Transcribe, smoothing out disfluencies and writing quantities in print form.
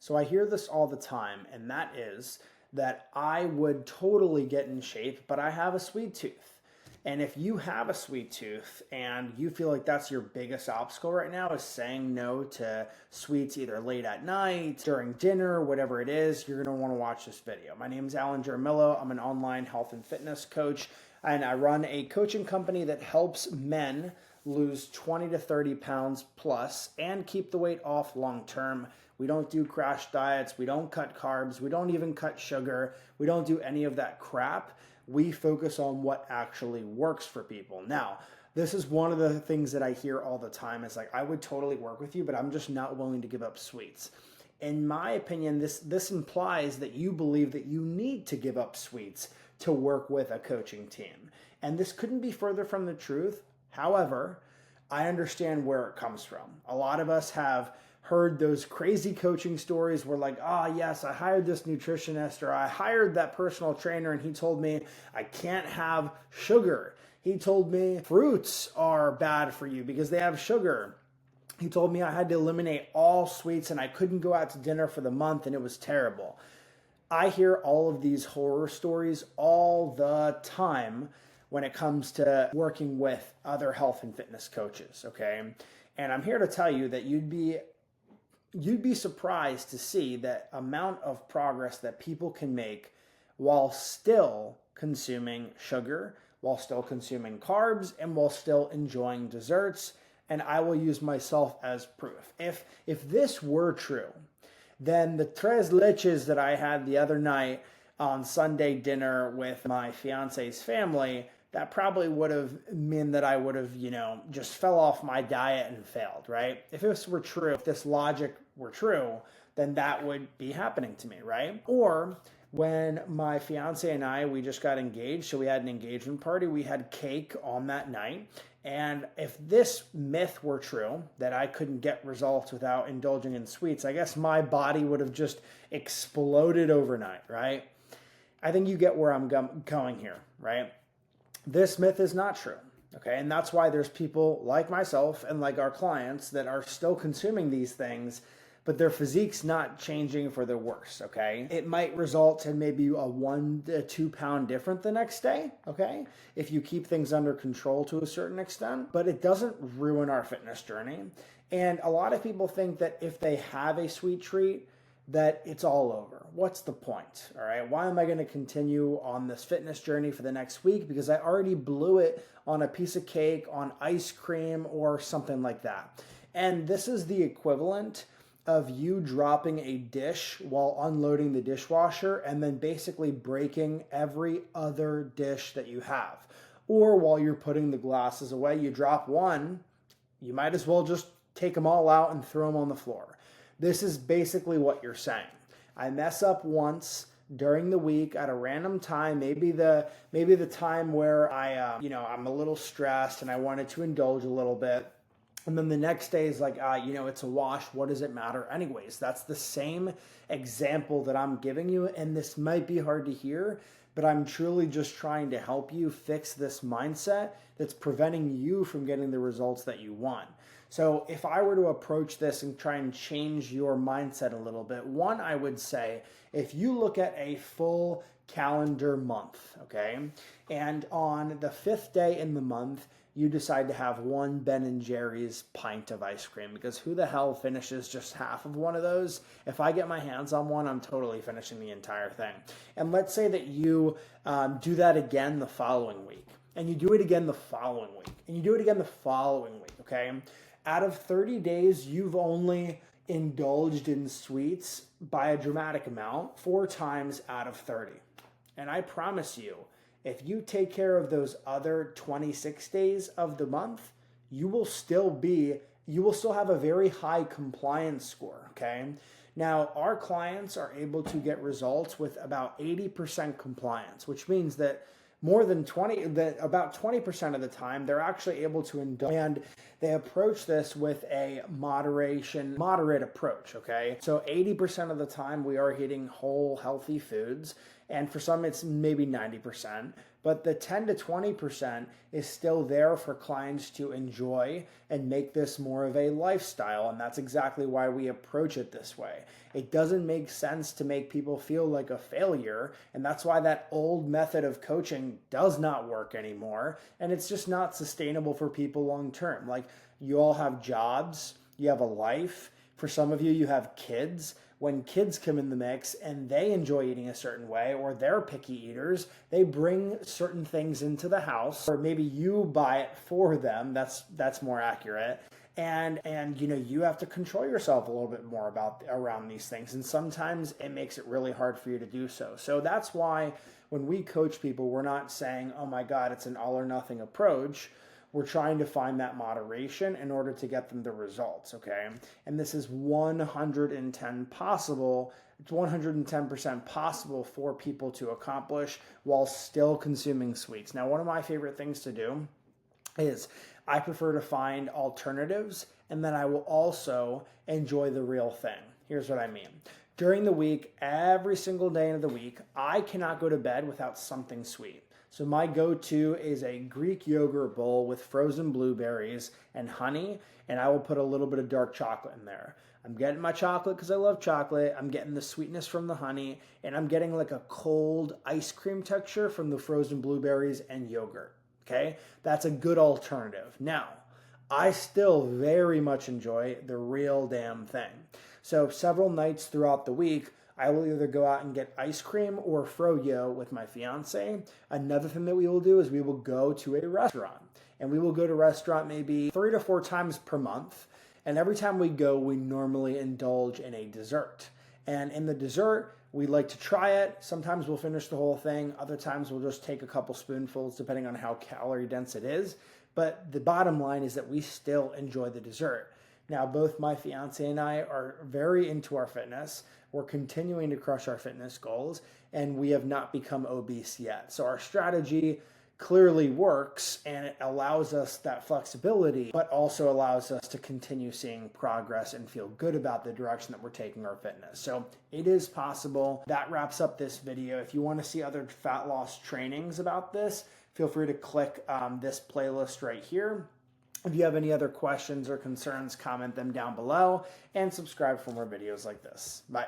So I hear this all the time, and that is that I would totally get in shape, but I have a sweet tooth. And if you have a sweet tooth and you feel like that's your biggest obstacle right now is saying no to sweets either late at night, during dinner, whatever it is, you're going to want to watch this video. My name is Alan Jaramillo. I'm an online health and fitness coach, and I run a coaching company that helps men lose 20 to 30 pounds plus and keep the weight off long term. We don't do crash diets. We don't cut carbs. We don't even cut sugar. We don't do any of that crap. We focus on what actually works for people. Now, this is one of the things that I hear all the time is like, I would totally work with you, but I'm just not willing to give up sweets. In my opinion, this implies that you believe that you need to give up sweets to work with a coaching team. And this couldn't be further from the truth. However, I understand where it comes from. A lot of us have heard those crazy coaching stories where like, yes, I hired this nutritionist or I hired that personal trainer and he told me I can't have sugar. He told me fruits are bad for you because they have sugar. He told me I had to eliminate all sweets and I couldn't go out to dinner for the month and it was terrible. I hear all of these horror stories all the time when it comes to working with other health and fitness coaches, okay? And I'm here to tell you that you'd be surprised to see the amount of progress that people can make while still consuming sugar, while still consuming carbs, and while still enjoying desserts. And I will use myself as proof. If this were true, then the tres leches that I had the other night on Sunday dinner with my fiance's family, that probably would have meant that I would have, just fell off my diet and failed, right? If this were true, if this logic were true, then that would be happening to me, right? Or when my fiance and we just got engaged, so we had an engagement party, we had cake on that night. And if this myth were true, that I couldn't get results without indulging in sweets, I guess my body would have just exploded overnight, right? I think you get where I'm going here, right? This myth is not true, okay? And that's why there's people like myself and like our clients that are still consuming these things, but their physique's not changing for the worse, okay? It might result in maybe a 1 to 2 pound difference the next day, okay? If you keep things under control to a certain extent, but it doesn't ruin our fitness journey. And a lot of people think that if they have a sweet treat, that it's all over. What's the point? All right. Why am I going to continue on this fitness journey for the next week? Because I already blew it on a piece of cake, on ice cream, or something like that. And this is the equivalent of you dropping a dish while unloading the dishwasher and then basically breaking every other dish that you have. Or while you're putting the glasses away, you drop one, you might as well just take them all out and throw them on the floor. This is basically what you're saying. I mess up once during the week at a random time, maybe the time where I'm a little stressed and I wanted to indulge a little bit. And then the next day is like, it's a wash. What does it matter anyways? That's the same example that I'm giving you. And this might be hard to hear, but I'm truly just trying to help you fix this mindset that's preventing you from getting the results that you want. So if I were to approach this and try and change your mindset a little bit, one, I would say, if you look at a full calendar month, okay, and on the 5th day in the month, you decide to have one Ben & Jerry's pint of ice cream, because who the hell finishes just half of one of those? If I get my hands on one, I'm totally finishing the entire thing. And let's say that you do that again the following week, and you do it again the following week, and you do it again the following week, okay? Out of 30 days, you've only indulged in sweets by a dramatic amount 4 times out of 30. And I promise you, if you take care of those other 26 days of the month, you will still have a very high compliance score, okay? Now, our clients are able to get results with about 80% compliance, which means that about 20% of the time, they're actually able to indulge, and they approach this with a moderate approach, okay? So 80% of the time, we are eating whole, healthy foods, and for some, it's maybe 90%. but the 10 to 20% is still there for clients to enjoy and make this more of a lifestyle. And that's exactly why we approach it this way. It doesn't make sense to make people feel like a failure. And that's why that old method of coaching does not work anymore. And it's just not sustainable for people long term. Like, you all have jobs, you have a life. For some of you, you have kids. When kids come in the mix and they enjoy eating a certain way, or they're picky eaters, they bring certain things into the house, or maybe you buy it for them. That's more accurate. And you have to control yourself a little bit more around these things. And sometimes it makes it really hard for you to do so. So that's why when we coach people, we're not saying, oh my God, it's an all or nothing approach. We're trying to find that moderation in order to get them the results, okay? And this is 110 possible. It's 110% possible for people to accomplish while still consuming sweets. Now, one of my favorite things to do is I prefer to find alternatives, and then I will also enjoy the real thing. Here's what I mean. During the week, every single day of the week, I cannot go to bed without something sweet. So my go-to is a Greek yogurt bowl with frozen blueberries and honey, and I will put a little bit of dark chocolate in there. I'm getting my chocolate because I love chocolate. I'm getting the sweetness from the honey, and I'm getting like a cold ice cream texture from the frozen blueberries and yogurt. Okay, that's a good alternative. Now, I still very much enjoy the real damn thing. So several nights throughout the week, I will either go out and get ice cream or froyo with my fiance. Another thing that we will do is we will go to a restaurant. And we will go to a restaurant maybe 3 to 4 times per month. And every time we go, we normally indulge in a dessert. And in the dessert, we like to try it. Sometimes we'll finish the whole thing. Other times we'll just take a couple spoonfuls depending on how calorie dense it is. But the bottom line is that we still enjoy the dessert. Now, both my fiance and I are very into our fitness. We're continuing to crush our fitness goals, and we have not become obese yet. So our strategy clearly works, and it allows us that flexibility, but also allows us to continue seeing progress and feel good about the direction that we're taking our fitness. So it is possible. That wraps up this video. If you want to see other fat loss trainings about this, feel free to click this playlist right here. If you have any other questions or concerns, comment them down below and subscribe for more videos like this. Bye.